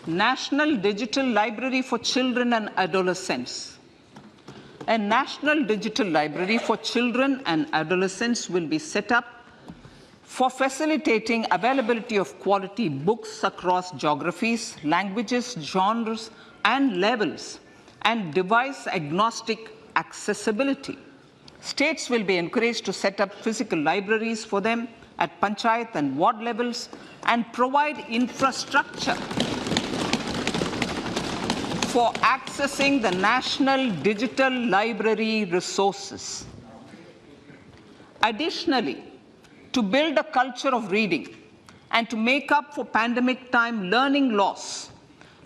National Digital Library for Children and Adolescents. A National Digital Library for Children and Adolescents will be set up for facilitating availability of quality books across geographies, languages, genres, and levels, and device-agnostic accessibility. States will be encouraged to set up physical libraries for them at panchayat and ward levels and provide infrastructure for accessing the national digital library resources. Additionally, to build a culture of reading and to make up for pandemic time learning loss,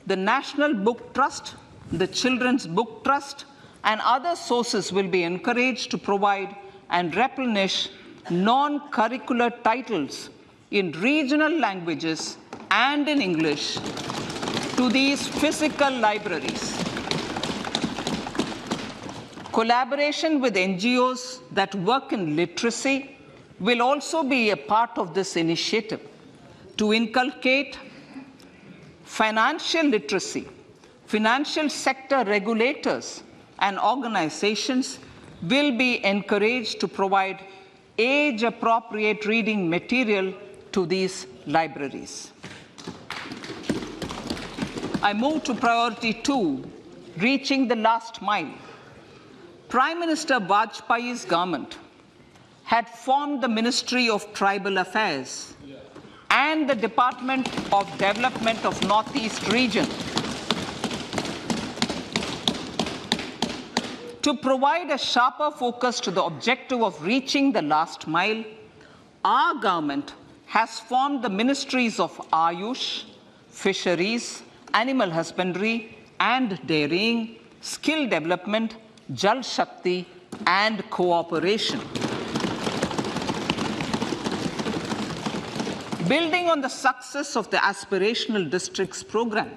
the National Book Trust, the Children's Book Trust, and other sources will be encouraged to provide and replenish non-curricular titles in regional languages and in English to these physical libraries. Collaboration with NGOs that work in literacy will also be a part of this initiative to inculcate financial literacy. Financial sector regulators and organizations will be encouraged to provide age-appropriate reading material to these libraries. I move to priority 2, reaching the last mile. Prime Minister Vajpayee's government had formed the Ministry of Tribal Affairs and the Department of Development of Northeast Region to provide a sharper focus to the objective of reaching the last mile. Our government has formed the Ministries of Ayush, Fisheries, Animal Husbandry and Dairying, Skill Development, Jal Shakti and Cooperation. Building on the success of the Aspirational Districts program,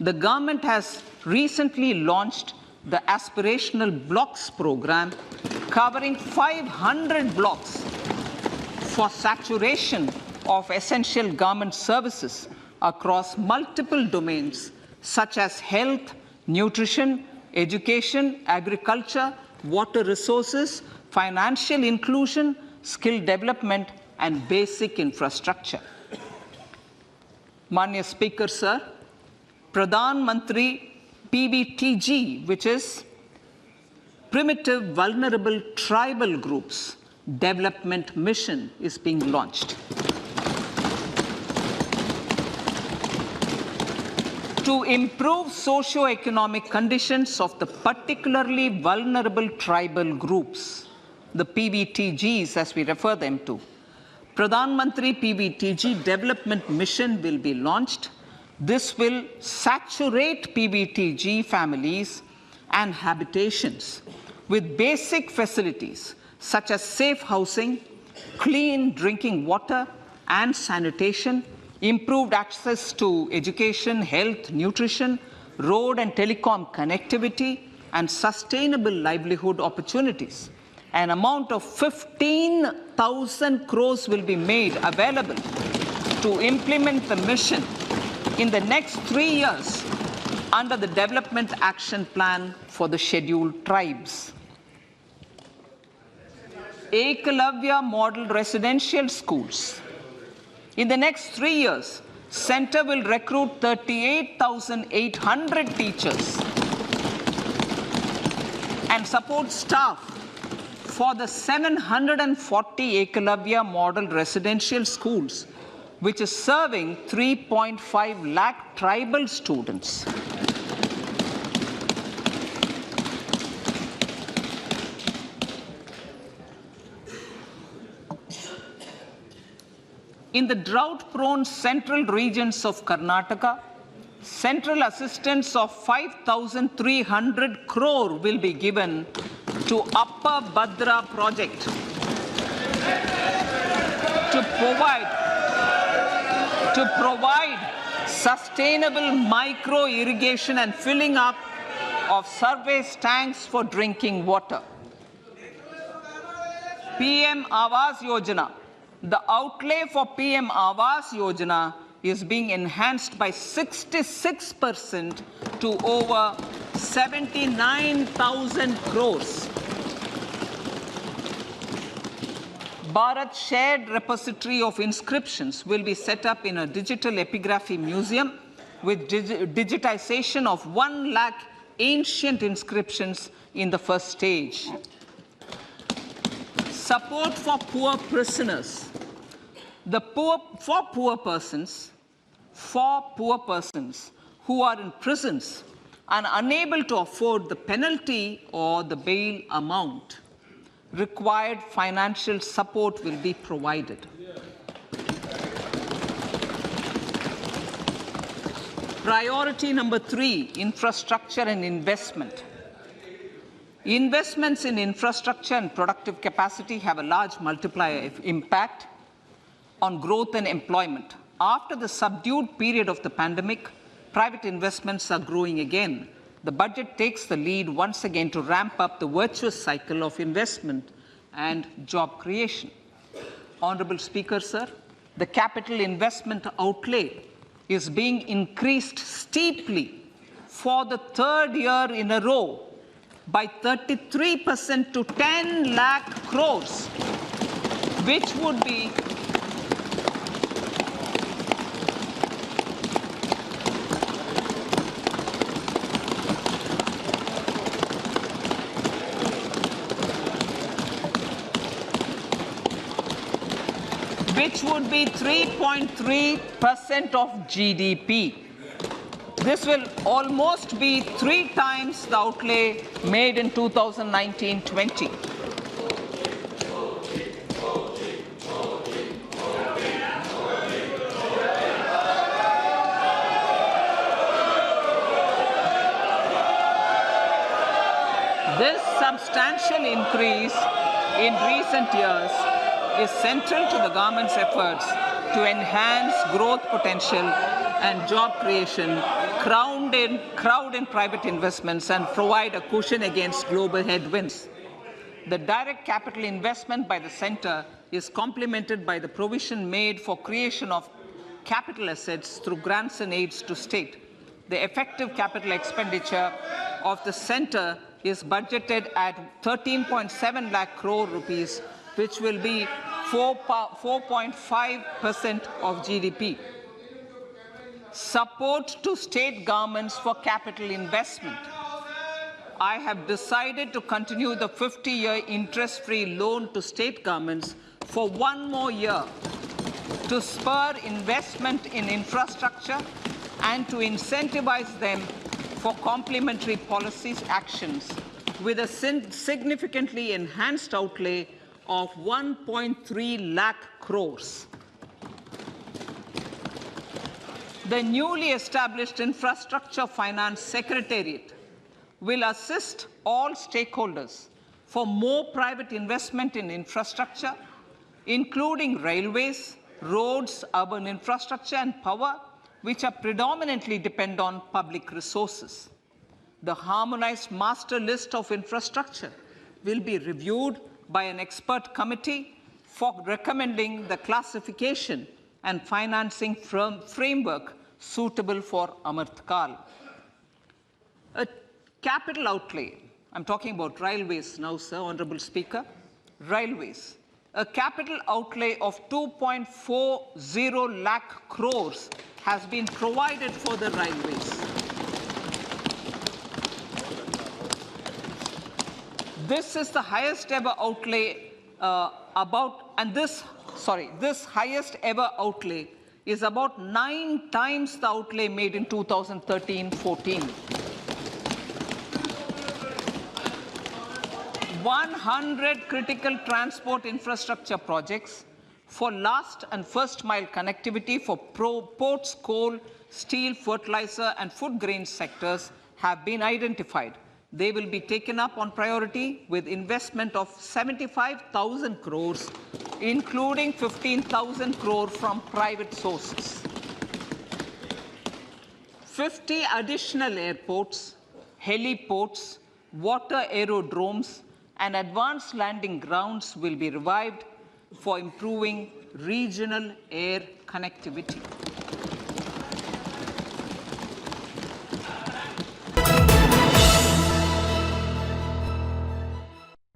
the government has recently launched the Aspirational Blocks program, covering 500 blocks for saturation of essential government services across multiple domains such as health, nutrition, education, agriculture, water resources, financial inclusion, skill development, and basic infrastructure. Manya Speaker, sir, Pradhan Mantri PBTG, which is Primitive Vulnerable Tribal Groups Development Mission, is being launched. To improve socio-economic conditions of the particularly vulnerable tribal groups, the PBTGs as we refer them to, Pradhan Mantri PBTG Development Mission will be launched. This will saturate PBTG families and habitations with basic facilities such as safe housing, clean drinking water and sanitation, improved access to education, health, nutrition, road and telecom connectivity, and sustainable livelihood opportunities. An amount of 15,000 crores will be made available to implement the mission in the next 3 years under the Development Action Plan for the Scheduled Tribes. Ekalavya Model Residential Schools. In the next 3 years, Center will recruit 38,800 teachers and support staff for the 740 Ekalavya Model Residential Schools, which is serving 3.5 lakh tribal students. In the drought-prone central regions of Karnataka, central assistance of 5,300 crore will be given to Upper Bhadra project to provide sustainable micro-irrigation and filling up of surface tanks for drinking water. PM Awas Yojana. The outlay for PM Awas Yojana is being enhanced by 66% to over 79,000 crores. Bharat Shared Repository of Inscriptions will be set up in a digital epigraphy museum with digitization of 1 lakh ancient inscriptions in the first stage. Support for poor prisoners. For poor persons who are in prisons and unable to afford the penalty or the bail amount, required financial support will be provided. Priority number 3, infrastructure and investment. Investments in infrastructure and productive capacity have a large multiplier impact on growth and employment. After the subdued period of the pandemic, private investments are growing again. The budget takes the lead once again to ramp up the virtuous cycle of investment and job creation. Honorable Speaker, sir, the capital investment outlay is being increased steeply for the 3rd year in a row by 33% to 10 lakh crores, which would be which would be 3.3% of GDP. This will almost be 3 times the outlay made in 2019-20. This substantial increase in recent years is central to the government's efforts to enhance growth potential and job creation, crowd in private investments, and provide a cushion against global headwinds. The direct capital investment by the center is complemented by the provision made for creation of capital assets through grants and aids to state. The effective capital expenditure of the center is budgeted at 13.7 lakh crore rupees, which will be 4.5% of GDP. Support to state governments for capital investment. I have decided to continue the 50-year interest-free loan to state governments for 1 more year to spur investment in infrastructure and to incentivize them for complementary policies actions with a significantly enhanced outlay of 1.3 lakh crores. The newly established Infrastructure Finance Secretariat will assist all stakeholders for more private investment in infrastructure, including railways, roads, urban infrastructure, and power, which are predominantly depend on public resources. The harmonized master list of infrastructure will be reviewed by an expert committee for recommending the classification and financing framework suitable for Amrit Kal. A capital outlay, I'm talking about railways now, sir, Honorable Speaker. Railways. A capital outlay of 2.40 lakh crores has been provided for the railways. This is the highest ever outlay this highest ever outlay is about 9 times the outlay made in 2013-14. 100 critical transport infrastructure projects for last and first mile connectivity for ports, coal, steel, fertilizer, and food grain sectors have been identified. They will be taken up on priority with investment of 75,000 crores, including 15,000 crore from private sources. 50 additional airports, heliports, water aerodromes, and advanced landing grounds will be revived for improving regional air connectivity.